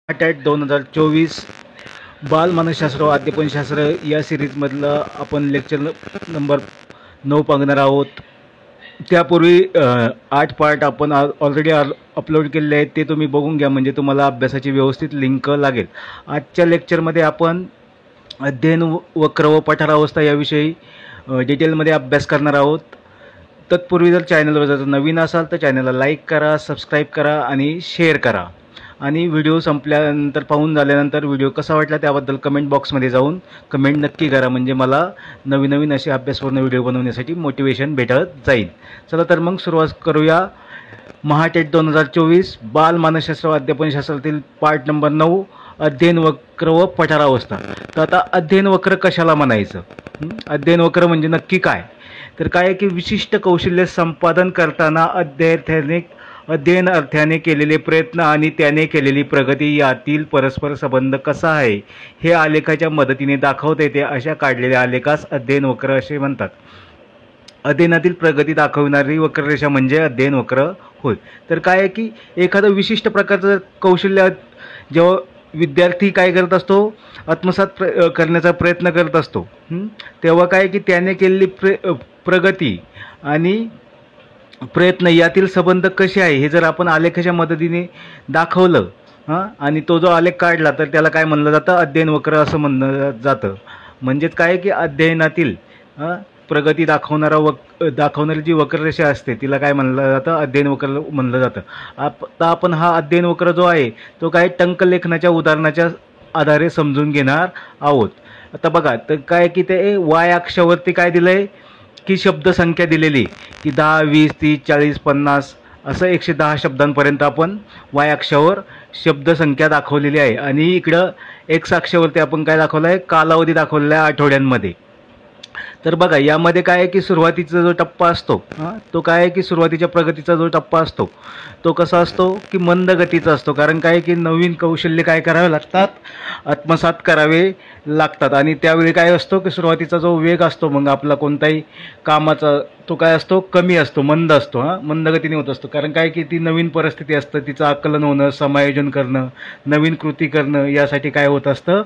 At 2024 बालमानसशास्त्र व अध्यापनशास्त्र या सिरीजमधलं आपण लेक्चर नंबर 9 पाहणार आहोत. त्यापूर्वी 8 पार्ट आपण ऑलरेडी अपलोड केलेले आहेत, ते तुम्ही बघून घ्या म्हणजे तुम्हाला अभ्यासाची व्यवस्थित लिंक लागेल. आजच्या लेक्चरमध्ये आपण अध्ययन वक्र व पठारावस्था याविषयी डिटेलमध्ये अभ्यास करणार आहोत. तत्पूर्वी जर चॅनलवर जर नवीन असाल तर चॅनलला लाईक करा, सबस्क्राईब करा आणि शेअर करा. आणि व्हिडिओ संपल्यानंतर पाहून झाल्यानंतर व्हिडिओ कसा वाटला त्याबद्दल कमेंट बॉक्समध्ये जाऊन कमेंट नक्की करा, म्हणजे मला नवीन नवीन असे अभ्यासपूर्ण व्हिडिओ बनवण्यासाठी मोटिवेशन भेटत जाईल. चला तर मग सुरुवात करूया. महाटेट 2024 बालमानसशास्त्र व अध्यापनशास्त्रातील पार्ट नंबर 9 अध्ययन वक्र व पठारावस्था. तर आता अध्ययन वक्र कशाला म्हणायचं? अध्ययन वक्र म्हणजे नक्की काय? तर काय आहे की विशिष्ट कौशल्य संपादन करताना अध्ययनार्थ्याने केलेले प्रयत्न आणि त्याने केलेली प्रगती यातील परस्पर संबंध कसा आहे हे आलेखाच्या मदतीने दाखवता येते. अशा काढलेल्या आलेखास अध्ययन वक्र असे म्हणतात. अध्ययनातील प्रगती दाखविणारी वक्ररेषा म्हणजे अध्ययन वक्र होय. तर काय आहे की एखादं विशिष्ट प्रकारचं कौशल्य जेव्हा विद्यार्थी काय करत असतो, आत्मसात करण्याचा प्रयत्न करत असतो, तेव्हा काय की त्याने केलेली प्रगती आणि प्रयत्न यातील संबंध कसे आहे हे जर आपण आलेखाच्या मदतीने दाखवलं आणि तो जो आलेख काढला तर त्याला काय म्हणलं जातं? अध्ययन वक्र असं म्हणलं जातं. म्हणजेच काय की अध्ययनातील प्रगती दाखवणारी जी वक्ररेषा असते तिला काय म्हणलं जातं? अध्ययन वक्र म्हणलं जातं. आता आपण हा अध्ययन वक्र जो आहे तो काय टंकलेखनाच्या उदाहरणाच्या आधारे समजून घेणार आहोत. आता बघा तर काय की ते वाय अक्षावरती काय दिलंय की शब्दसंख्या दिलेली की 10, 20, 30, 40, 50 असं 110 शब्दांपर्यंत आपण वाय अक्षावर शब्दसंख्या दाखवलेली आहे. आणि इकडं एक्स अक्षावरती आपण काय दाखवलं आहे? कालावधी दाखवलेला आहे आठवड्यांमध्ये. तर बघा यामध्ये काय आहे की सुरुवातीचा जो टप्पा असतो तो काय आहे की सुरुवातीच्या प्रगतीचा जो टप्पा असतो तो कसा असतो की मंद गतीचा असतो. कारण काय की नवीन कौशल्य काय करावे लागतात? आत्मसात करावे लागतात. आणि त्यावेळी काय असतो की सुरुवातीचा जो वेग असतो मग आपला कोणताही कामाचा तो काय असतो? कमी असतो, मंद असतो. मंद गतीने होत असतो. कारण काय की ती नवीन परिस्थिती असतं, तिचं आकलन होणं, समायोजन करणं, नवीन कृती करणं यासाठी काय होत असतं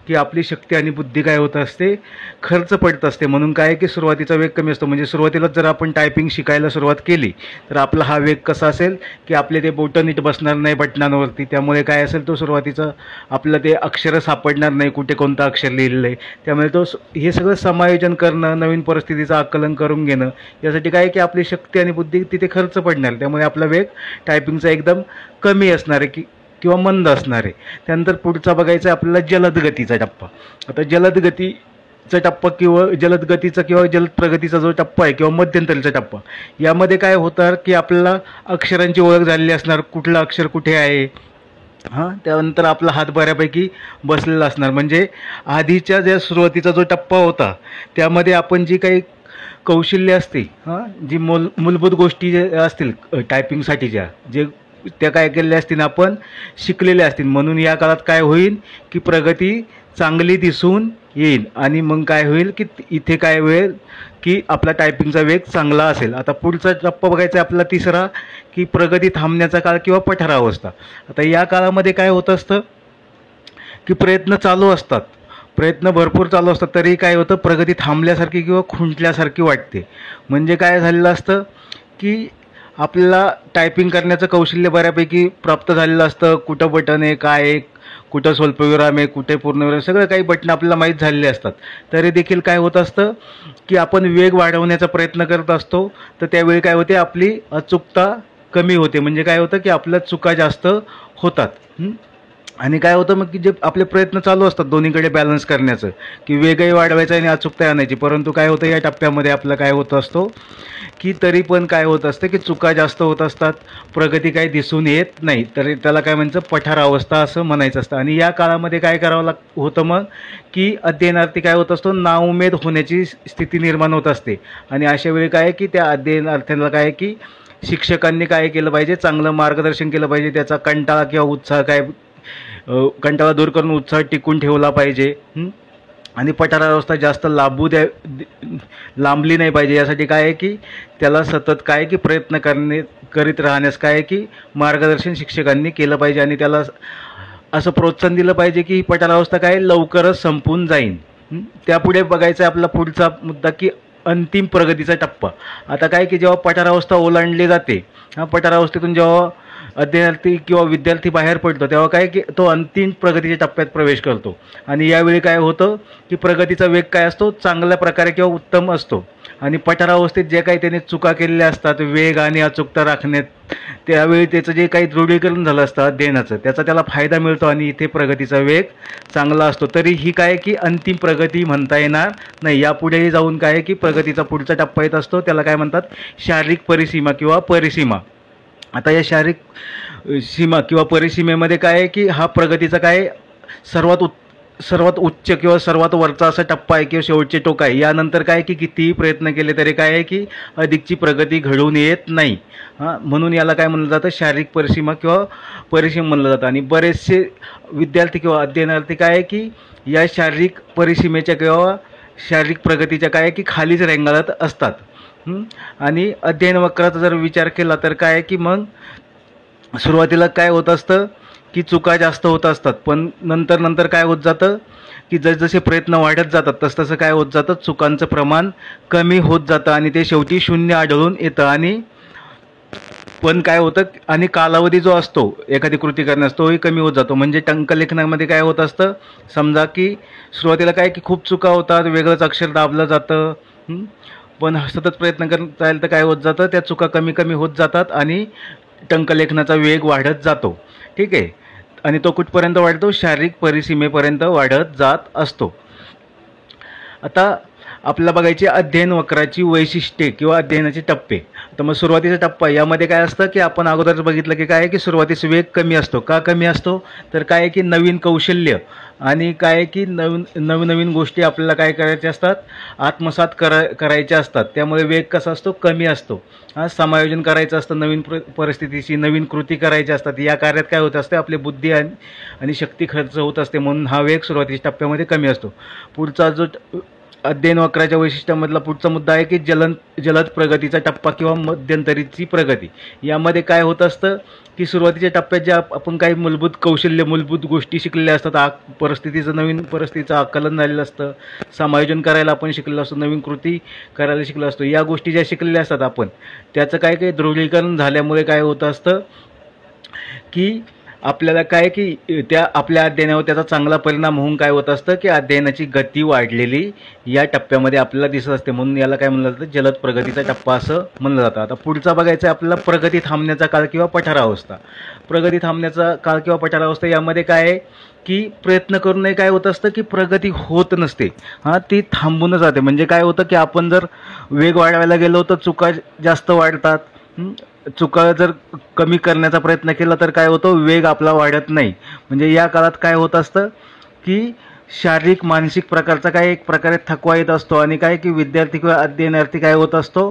की आपली शक्ती आणि बुद्धी काय होत असते? खर्च पडत असते. म्हणून काय की सुरुवातीचा वेग कमी असतो. म्हणजे सुरुवातीलाच जर आपण टायपिंग शिकायला सुरुवात केली तर आपला हा वेग कसा असेल की आपले ते बोटं नीट बसणार नाही बटनांवरती. त्यामुळे काय असेल तो सुरुवातीचा आपलं ते अक्षरं सापडणार नाही, कुठे कोणतं अक्षर लिहिलेलं आहे. त्यामुळे तो हे सगळं समायोजन करणं, नवीन परिस्थितीचं आकलन करून घेणं यासाठी काय की आपली शक्ती आणि बुद्धी तिथे खर्च पडणार. त्यामुळे आपला वेग टायपिंगचा एकदम कमी असणार आहे किंवा मंद असणार आहे. त्यानंतर पुढचा बघायचा आपल्याला जलद गतीचा टप्पा. आता जलद गतीचा टप्पा किंवा जलद गतीचा किंवा जलद प्रगतीचा जो टप्पा आहे किंवा मध्यंतरीचा टप्पा, यामध्ये काय होतं की आपल्याला अक्षरांची ओळख झालेली असणार, कुठलं अक्षर कुठे आहे. त्यानंतर आपला हात बऱ्यापैकी बसलेला असणार. म्हणजे आधीच्या ज्या सुरुवातीचा जो टप्पा होता त्यामध्ये आपण जी काही कौशल्य असते जी मूलभूत गोष्टी ज्या असतील टायपिंगसाठीच्या त्या काय केलेल्या असतील आपण शिकलेल्या असतील. म्हणून या काळात काय होईल की प्रगती चांगली दिसून येईल आणि मग काय होईल की इथे काय होईल की आपला टायपिंगचा वेग चांगला असेल. आता पुढचा टप्पा बघायचा आहे आपला तिसरा की प्रगती थांबण्याचा काळ किंवा पठारावस्था. आता या काळामध्ये काय होत असतं की प्रयत्न चालू असतात, प्रयत्न भरपूर चालू असतात, तरी काय होतं प्रगती थांबल्यासारखी किंवा खुंटल्यासारखी वाटते. म्हणजे काय झालेलं असतं की आपल्याला टायपिंग करण्याचं कौशल्य बऱ्यापैकी प्राप्त झालेलं असतं. कुठं बटन आहे, काय आहे, कुठं स्वल्पविराम आहे, कुठे पूर्णविराम, सगळं काही बटन आपल्याला माहीत झालेले असतात. तरी देखील काय होत असतं की आपण वेग वाढवण्याचा प्रयत्न करत असतो. तर त्यावेळी काय होते आपली अचूकता कमी होते. म्हणजे काय होतं की आपल्या चुका जास्त होतात. आणि काय होतं मग की जे आपले प्रयत्न चालू असतात दोन्हीकडे बॅलन्स करण्याचं की वेगही वाढवायचं आणि अचूकता आणायची, परंतु काय होतं या टप्प्यामध्ये आपलं काय होत असतो की तरी पण काय होत असतं की चुका जास्त होत असतात, प्रगती काही दिसून येत नाही. तर त्याला काय म्हणायचं? पठारावस्था असं म्हणायचं असतं. आणि या काळामध्ये काय करावं होतं मग की अध्ययनार्थी काय होत असतो? नाउमेद होण्याची स्थिती निर्माण होत असते. आणि अशा वेळी काय की त्या अध्ययनार्थ्यांना काय की शिक्षकांनी काय केलं पाहिजे? चांगलं मार्गदर्शन केलं पाहिजे. त्याचा कंटाळा किंवा उत्साह कंटाळा दूर करून उत्साह टिकून ठेवला पाहिजे. आणि पठारावस्था जास्त लांबली नाही पाहिजे. यासाठी काय आहे की त्याला सतत काय की प्रयत्न करीत राहण्यास काय की मार्गदर्शन शिक्षकांनी केलं पाहिजे. आणि त्याला असं प्रोत्साहन दिलं पाहिजे की ही पठारावस्था काय लवकरच संपून जाईल. त्यापुढे बघायचं आहे आपला पुढचा मुद्दा की अंतिम प्रगतीचा टप्पा. आता काय की जेव्हा पठारावस्था ओलांडली जाते, पठारावस्थेतून जेव्हा अध्ययनार्थी किंवा विद्यार्थी बाहेर पडतो तेव्हा काय की तो अंतिम प्रगतीच्या टप्प्यात प्रवेश करतो. आणि यावेळी काय होतं की प्रगतीचा वेग काय असतो, चांगल्या प्रकारे किंवा उत्तम असतो. आणि पठारावस्थेत जे काही त्याने चुका केलेल्या असतात, वेग आणि अचूकता राखण्यात, त्यावेळी त्याचं जे काही दृढीकरण झालं असतं अध्ययनाचं, त्याचा त्याला फायदा मिळतो आणि इथे प्रगतीचा वेग चांगला असतो. तरी ही काय की अंतिम प्रगती म्हणता येणार नाही. यापुढेही जाऊन काय की प्रगतीचा पुढचा टप्पा येत असतो, त्याला काय म्हणतात, शारीरिक परिसीमा किंवा परिसीमा. आता या शारीरिक सीमा किंवा परिसीमेमध्ये काय आहे की हा प्रगतीचा काय सर्वात उच्च किंवा सर्वात वरचा असा टप्पा आहे किंवा शेवटचे टोक आहे. यानंतर काय की कितीही प्रयत्न केले तरी काय आहे की अधिकची प्रगती घडून येत नाही. म्हणून याला काय म्हणलं जातं, शारीरिक परिसीमा किंवा परिसीमा म्हणलं जातं. आणि बरेचसे विद्यार्थी किंवा अध्ययनार्थी काय आहे की या शारीरिक परिसीमेच्या किंवा शारीरिक प्रगतीच्या काय आहे की खालीच रेंगाळत असतात. आणि अध्ययन वक्राचा जर विचार केला तर काय आहे की मग सुरुवातीला काय होत असतं की चुका जास्त होत असतात, पण नंतर काय होत जातं की जसजसे प्रयत्न वाढत जातात तसतसं काय होत जातं, चुकांचं प्रमाण कमी होत जातं आणि ते शेवटी शून्य आढळून येतं. आणि पण काय होतं, आणि कालावधी जो असतो एखादी कृती करण्यास तोही कमी होत जातो. म्हणजे टंकलेखनामध्ये काय होत असतं, समजा की सुरुवातीला काय की खूप चुका होतात, वेगळंच अक्षर दाबलं जातं, पण सतत प्रयत्न करत राहील तर काय होत जातं, त्या चुका कमी कमी होत जातात आणि टंकलेखनाचा वेग वाढत जातो. ठीक आहे. आणि तो कुठपर्यंत वाढतो, शारीरिक परिसीमेपर्यंत वाढत जात असतो. आता आपल्याला बघायची अध्ययन वक्राची वैशिष्ट्ये किंवा अध्ययनाचे टप्पे. तर मग सुरुवातीचा टप्पा यामध्ये काय असतं की आपण अगोदर बघितलं की काय आहे की सुरुवातीचा वेग कमी असतो. का कमी असतो, तर काय आहे की नवीन कौशल्य आणि काय आहे की नवीन गोष्टी आपल्याला काय करायच्या असतात, आत्मसात करायच्या असतात. त्यामुळे वेग कसा असतो, कमी असतो. समायोजन करायचं असतं नवीन परिस्थितीशी, नवीन कृती करायच्या असतात. या कार्यात काय होत असते, आपली बुद्धी आणि शक्ती खर्च होत असते, म्हणून हा वेग सुरुवातीच्या टप्प्यामध्ये कमी असतो. पुढचा जो अध्ययन वक्राच्या वैशिष्ट्यामधला पुढचा मुद्दा आहे की जलद प्रगतीचा टप्पा किंवा मध्यंतरीची प्रगती. यामध्ये काय होत असतं की सुरुवातीच्या टप्प्यात जे आपण काही मूलभूत कौशल्य, मूलभूत गोष्टी शिकलेल्या असतात, नवीन परिस्थितीचं आकलन झालेलं असतं, समायोजन करायला आपण शिकलेलो असतो, नवीन कृती करायला शिकलो असतो. या गोष्टी ज्या शिकलेल्या असतात आपण, त्याचं काय काही दृढीकरण झाल्यामुळे काय होतं असतं की आपल्याला काय की त्या आपल्या अध्ययनावर त्याचा चांगला परिणाम होऊन काय होत असतं की अध्ययनाची गती वाढलेली या टप्प्यामध्ये आपल्याला दिसत असते. म्हणून याला काय म्हणलं जातं, जलद प्रगतीचा टप्पा असं म्हणलं जातं. आता पुढचा बघायचा आहे आपल्याला प्रगती थांबण्याचा काळ किंवा पठारावस्था. प्रगती थांबण्याचा काळ किंवा पठारावस्था यामध्ये काय आहे की प्रयत्न करूनही काय होत असतं की प्रगती होत नसते, ती थांबून जाते. म्हणजे काय होतं की आपण जर वेग वाढवायला गेलो तर चुका जास्त वाढतात. चुका जर कमी करण्याचा प्रयत्न केला तर काय होतं, वेग आपला वाढत नाही. म्हणजे या काळात काय होत असतं की शारीरिक मानसिक प्रकारचा काय एक प्रकारे थकवा येत असतो आणि काय की विद्यार्थी किंवा अध्ययनार्थी काय होत असतो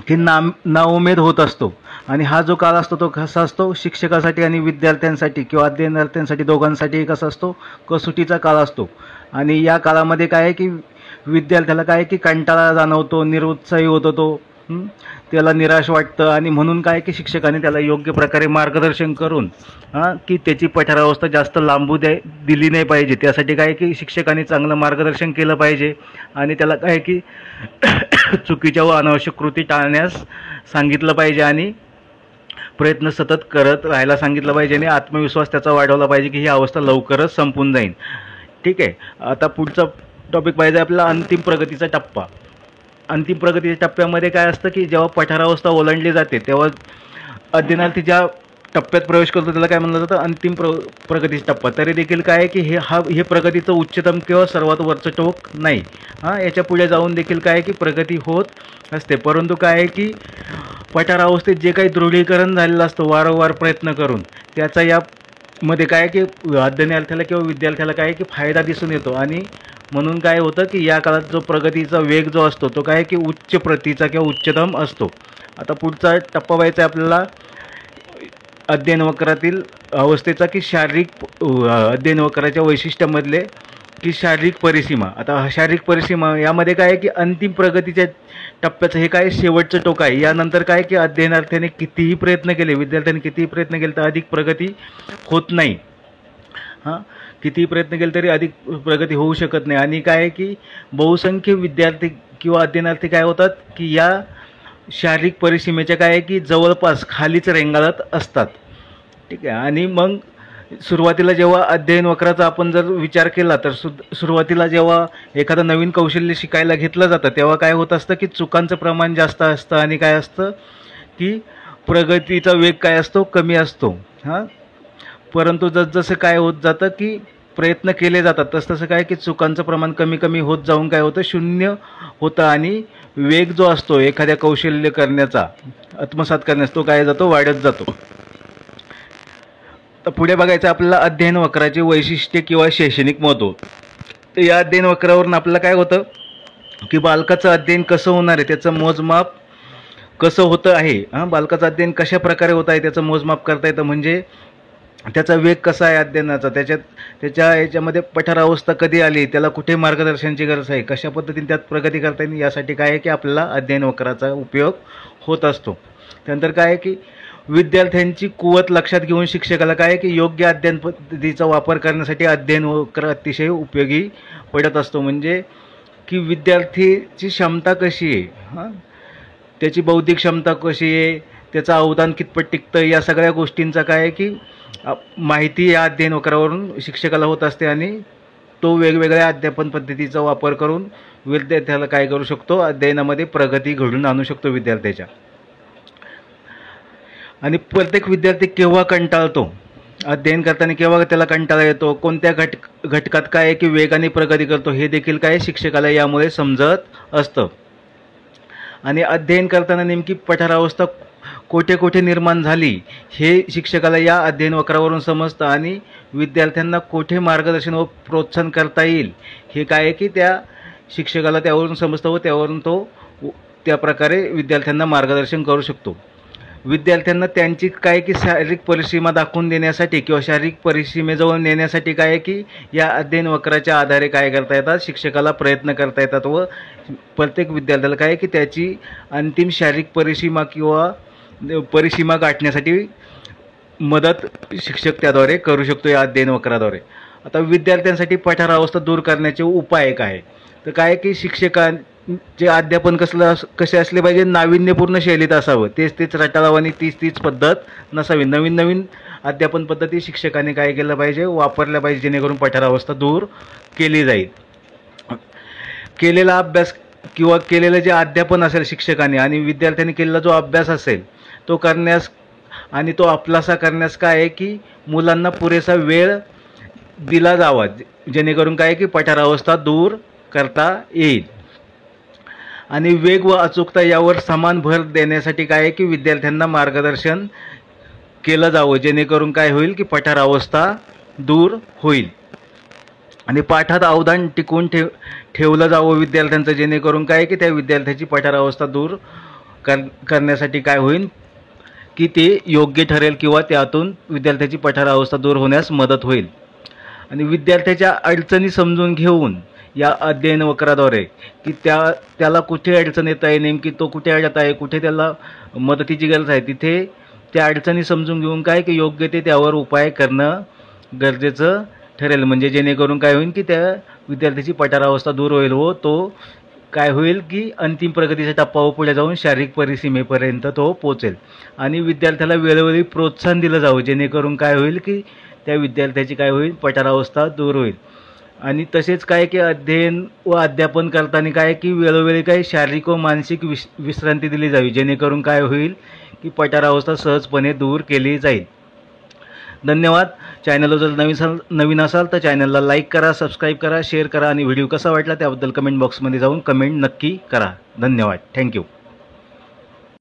की नाउमेद होत असतो. आणि हा जो काळ असतो तो कसा असतो, शिक्षकासाठी आणि विद्यार्थ्यांसाठी किंवा अध्ययनार्थ्यांसाठी दोघांसाठी कसा असतो, कसोटीचा काळ असतो. आणि या काळामध्ये काय आहे की विद्यार्थ्याला काय की कंटाळा जाणवतो, निरुत्साही होतो तो, त्याला निराश वाटतं. आणि म्हणून काय की शिक्षकाने त्याला योग्य प्रकारे मार्गदर्शन करून की त्याची पठारावस्था जास्त लांबू दिली नाही पाहिजे. त्यासाठी काय की शिक्षकाने चांगलं मार्गदर्शन केलं पाहिजे आणि त्याला काय की चुकीच्या व अनावश्यक कृती टाळण्यास सांगितलं पाहिजे आणि प्रयत्न सतत करत राहायला सांगितलं पाहिजे आणि आत्मविश्वास त्याचा वाढवला पाहिजे की ही अवस्था लवकरच संपून जाईल. ठीक आहे. आता पुढचा टॉपिक पाहिजे आपला अंतिम प्रगतीचा टप्पा. अंतिम प्रगतीच्या टप्प्यामध्ये काय असतं की जेव्हा पठारावस्था ओलांडली जाते तेव्हा अध्ययनार्थी ज्या टप्प्यात प्रवेश करतो त्याला काय म्हणलं जातं, अंतिम प्रगतीचा टप्पा. तरी देखील काय आहे की हे प्रगतीचं उच्चतम किंवा सर्वात वरचं टोक नाही. याच्या पुढे जाऊन देखील काय आहे की प्रगती होत असते. परंतु काय आहे की पठारावस्थेत जे काही दृढीकरण झालेलं असतं वारंवार प्रयत्न करून, त्याचा यामध्ये काय आहे की अध्ययनार्थ्याला किंवा विद्यार्थ्याला काय आहे की फायदा दिसून येतो. आणि म्हणून काय होतं की या काळात जो प्रगतीचा वेग जो असतो तो काय की उच्च प्रतीचा किंवा उच्चतम असतो. आता पुढचा टप्पा व्हायचा आपल्याला अध्ययन वक्रातील अवस्थेचा की अध्ययन वक्राच्या वैशिष्ट्यामधले की शारीरिक परिसीमा. आता शारीरिक परिसीमा यामध्ये काय आहे की अंतिम प्रगतीच्या टप्प्याचं हे काय शेवटचं टोक आहे. यानंतर काय की अध्ययनार्थ्याने कितीही प्रयत्न केले, विद्यार्थ्यांनी कितीही प्रयत्न केले तर अधिक प्रगती होत नाही. किती प्रयत्न केले तरी अधिक प्रगती होऊ शकत नाही. आणि काय आहे की बहुसंख्य विद्यार्थी किंवा अध्ययनार्थी काय होतात की या शारीरिक परिसीमेच्या काय आहे की जवळपास खालीच रेंगाळत असतात. ठीक आहे. आणि मग सुरुवातीला जेव्हा अध्ययन वक्राचा आपण जर विचार केला तर सुरुवातीला जेव्हा एखादं नवीन कौशल्य शिकायला घेतलं जातं तेव्हा काय होत असतं की चुकांचं प्रमाण जास्त असतं आणि काय असतं की प्रगतीचा वेग काय असतो कमी असतो. परंतु जसजसं काय होत जातं की प्रयत्न केले जातात तसतसं काय की चुकांचं प्रमाण कमी कमी होत जाऊन काय होतं शून्य होतं आणि वेग जो असतो एखाद्या कौशल्य करण्याचा आत्मसात करण्यास तो काय जातो वाढत जातो. तर पुढे बघायचं आपल्याला अध्ययन वक्राचे वैशिष्ट्ये किंवा शैक्षणिक महत्त्व. तर या अध्ययन वक्रावरून आपल्याला काय होतं की बालकाचं अध्ययन कसं होणार आहे त्याचं मोजमाप कसं होतं आहे. बालकाचं अध्ययन कशा प्रकारे होत आहे त्याचं मोजमाप करता येतं. म्हणजे त्याचा वेग कसा आहे अध्ययनाचा, त्याच्या याच्यामध्ये पठारावस्था कधी आली, त्याला कुठे मार्गदर्शनाची गरज आहे, कशा पद्धतीने त्यात प्रगती करता येईल यासाठी काय आहे की आपल्याला अध्ययन वक्राचा उपयोग होत असतो. त्यानंतर काय आहे की विद्यार्थ्यांची कुवत लक्षात घेऊन शिक्षकाला काय आहे की योग्य अध्ययन पद्धतीचा वापर करण्यासाठी अध्ययन वक्र अतिशय उपयोगी पडत असतो. म्हणजे की विद्यार्थीची क्षमता कशी आहे, त्याची बौद्धिक क्षमता कशी आहे, त्याचं अवदान कितपत टिकतं या सगळ्या गोष्टींचा काय आहे की माहिती या अध्ययन वक्रावरून शिक्षकाला होत असते. आणि तो वेगवेगळ्या अध्यापन पद्धतीचा वापर करून विद्यार्थ्याला काय करू शकतो अध्ययनामध्ये प्रगती घडून आणू शकतो विद्यार्थ्याच्या. आणि प्रत्येक विद्यार्थी केव्हा कंटाळतो अध्ययन करताना, केव्हा त्याला कंटाळा येतो, कोणत्या घटकात काय आहे की वेगाने प्रगती करतो हे देखील काय शिक्षकाला यामुळे समजत असतं. आणि अध्ययन करताना नेमकी पठारावस्था कोठे कोठे निर्माण झाली हे शिक्षकाला या अध्ययन वक्रावरून समजतं. आणि विद्यार्थ्यांना कोठे मार्गदर्शन व प्रोत्साहन करता येईल हे काय आहे की त्या शिक्षकाला त्यावरून समजतं व त्यावरून तो त्या प्रकारे विद्यार्थ्यांना मार्गदर्शन करू शकतो. विद्यार्थ्यांना त्यांची काय की शारीरिक परिसीमा दाखवून देण्यासाठी किंवा शारीरिक परिसीमेजवळ नेण्यासाठी काय आहे की या अध्ययन वक्राच्या आधारे काय करता येतात शिक्षकाला प्रयत्न करता येतात व प्रत्येक विद्यार्थ्याला काय की त्याची अंतिम शारीरिक परिसीमा गाठण्यासाठी मदत शिक्षक त्याद्वारे करू शकतो या अध्ययन वक्राद्वारे. आता विद्यार्थ्यांसाठी पठारावस्था दूर करण्याचे उपाय काय तर काय की शिक्षकांचे अध्यापन कसे असले पाहिजे, नाविन्यपूर्ण शैलीत असावं, तेच रटाळवाणी तीच पद्धत नसावी. नवीन अध्यापन पद्धती शिक्षकांनी काय केलं पाहिजे वापरल्या पाहिजे जेणेकरून पठारावस्था दूर केली जाईल. केलेला अभ्यास किंवा केलेलं जे अध्यापन असेल शिक्षकांनी आणि विद्यार्थ्यांनी केलेला जो अभ्यास असेल तो करण्यास आणि तो आपलासा करण्यास काय आहे की मुलांना पुरेसा वेळ दिला जावा जेणेकरून काय की पठारावस्था दूर करता येईल. आणि वेग व अचूकता यावर समान भर देण्यासाठी काय आहे की विद्यार्थ्यांना मार्गदर्शन केलं जावं जेणेकरून काय होईल की पठारावस्था दूर होईल. आणि पाठात अवधान टिकवून ठेवलं जावं विद्यार्थ्यांचं जेणेकरून काय की त्या विद्यार्थ्याची पठारावस्था दूर करण्यासाठी काय होईल की ते योग्य ठरेल किंवा त्यातून विद्यार्थ्याची पठारावस्था दूर होण्यास मदत होईल. आणि विद्यार्थ्याच्या अडचणी समजून घेऊन या अध्ययन वक्राद्वारे की त्याला कुठे अडचण येत आहे, नेमकी तो कुठे अडत आहे, कुठे त्याला मदतीची गरज आहे, तिथे त्या अडचणी समजून घेऊन काय की योग्य ते त्यावर उपाय करणं गरजेचं ठरेल. म्हणजे जेणेकरून काय होईल की त्या विद्यार्थ्याची पठारावस्था दूर होईल व तो काय होईल की अंतिम प्रगतीच्या टप्प्यावर पुढे जाऊन शारीरिक परिसीमेपर्यंत तो पोचेल. आणि विद्यार्थ्याला वेळोवेळी प्रोत्साहन दिलं जावं जेणेकरून काय होईल की त्या विद्यार्थ्याची काय होईल पठारावस्था दूर होईल. आणि तसेच काय की अध्ययन व अध्यापन करताना काय की वेळोवेळी काही शारीरिक व मानसिक विश्रांती दिली जावी जेणेकरून काय होईल की पठारावस्था सहजपणे दूर केली जाईल. धन्यवाद. चॅनलवर जर नवीन असाल तर चॅनलला लाईक करा, सबस्क्राईब करा, शेअर करा आणि व्हिडिओ कसा वाटला त्याबद्दल कमेंट बॉक्समध्ये जाऊन कमेंट नक्की करा. धन्यवाद. थँक्यू.